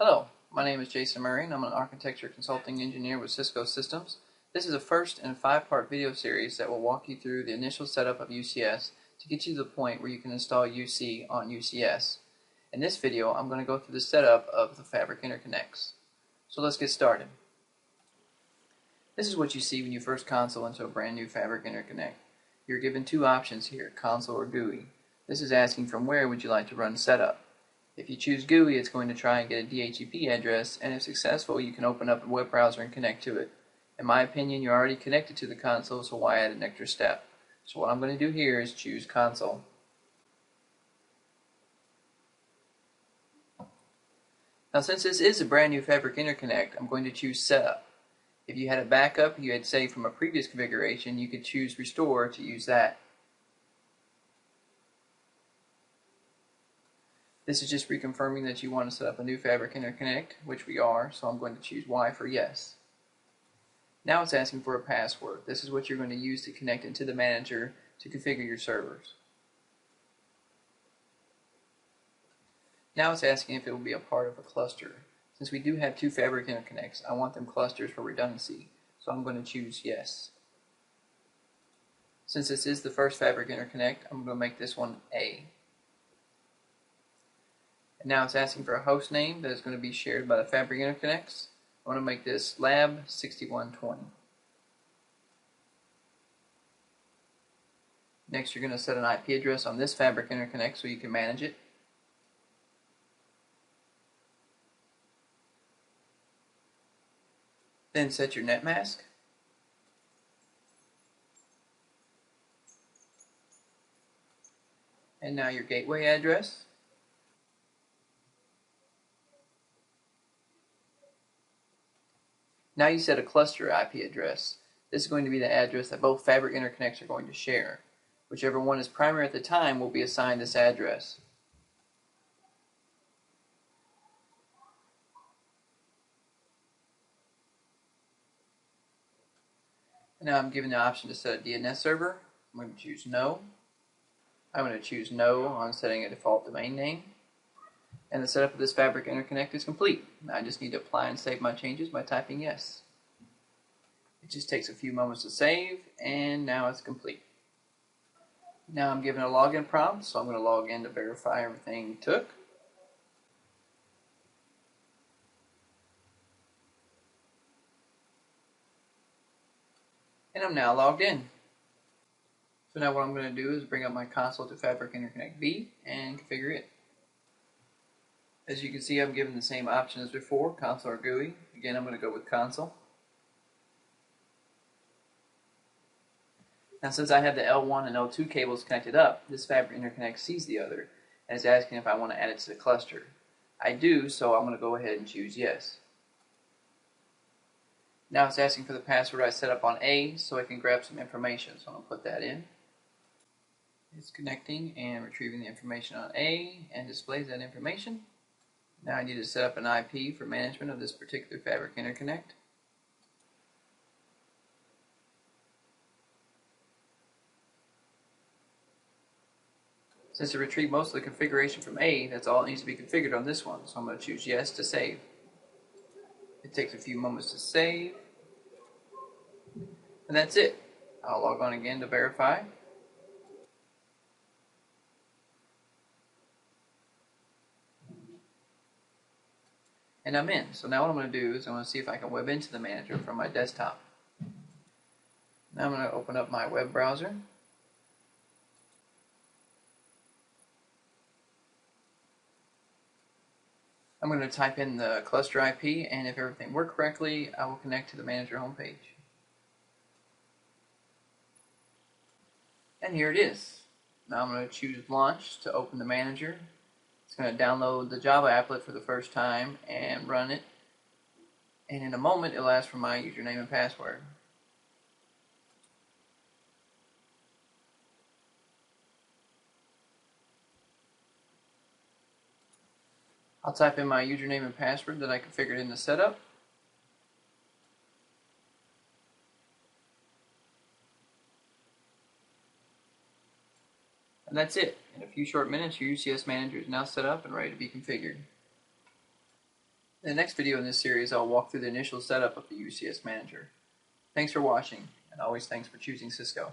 Hello, my name is Jason Murray and I'm an architecture consulting engineer with Cisco Systems. This is a first in a 5-part video series that will walk you through the initial setup of UCS to get you to the point where you can install UC on UCS. In this video, I'm going to go through the setup of the fabric interconnects. So let's get started. This is what you see when you first console into a brand new fabric interconnect. You're given two options here, console or GUI. This is asking from where would you like to run setup. If you choose GUI, it's going to try and get a DHCP address, and if successful, you can open up a web browser and connect to it. In my opinion, you're already connected to the console, so why add an extra step? So what I'm going to do here is choose console. Now since this is a brand new fabric interconnect, I'm going to choose setup. If you had a backup you had saved from a previous configuration, you could choose restore to use that. This is just reconfirming that you want to set up a new fabric interconnect, which we are, so I'm going to choose Y for yes. Now it's asking for a password. This is what you're going to use to connect into the manager to configure your servers. Now it's asking if it will be a part of a cluster. Since we do have two fabric interconnects, I want them clusters for redundancy, so I'm going to choose yes. Since this is the first fabric interconnect, I'm going to make this one A. And now it's asking for a host name that is going to be shared by the fabric interconnects. I want to make this lab 6120. Next, you're going to set an IP address on this fabric interconnect so you can manage it. Then set your net mask. And now your gateway address. Now you set a cluster IP address. This is going to be the address that both fabric interconnects are going to share. Whichever one is primary at the time will be assigned this address. And now I'm given the option to set a DNS server. I'm going to choose no. I'm going to choose no on setting a default domain name. And the setup of this fabric interconnect is complete. Now I just need to apply and save my changes by typing yes. It just takes a few moments to save, and now it's complete. Now I'm given a login prompt, so I'm going to log in to verify everything took. And I'm now logged in. So now what I'm going to do is bring up my console to Fabric Interconnect B and configure it. As you can see, I'm given the same option as before, console or GUI. Again, I'm going to go with console. Now since I have the L1 and L2 cables connected up, this Fabric Interconnect sees the other and is asking if I want to add it to the cluster. I do, so I'm going to go ahead and choose yes. Now it's asking for the password I set up on A so I can grab some information, so I'm going to put that in. It's connecting and retrieving the information on A and displays that information. Now I need to set up an IP for management of this particular fabric interconnect. Since it retrieved most of the configuration from A, that's all that needs to be configured on this one, so I'm going to choose yes to save. It takes a few moments to save, and that's it. I'll log on again to verify. And I'm in. So now what I'm going to do is I'm going to see if I can web into the manager from my desktop. Now I'm going to open up my web browser. I'm going to type in the cluster IP, and if everything worked correctly, I will connect to the manager homepage. And here it is. Now I'm going to choose launch to open the manager. It's going to download the Java applet for the first time and run it. And in a moment, it'll ask for my username and password. I'll type in my username and password that I configured in the setup. And that's it. In a few short minutes, your UCS manager is now set up and ready to be configured. In the next video in this series, I'll walk through the initial setup of the UCS Manager. Thanks for watching, and always thanks for choosing Cisco.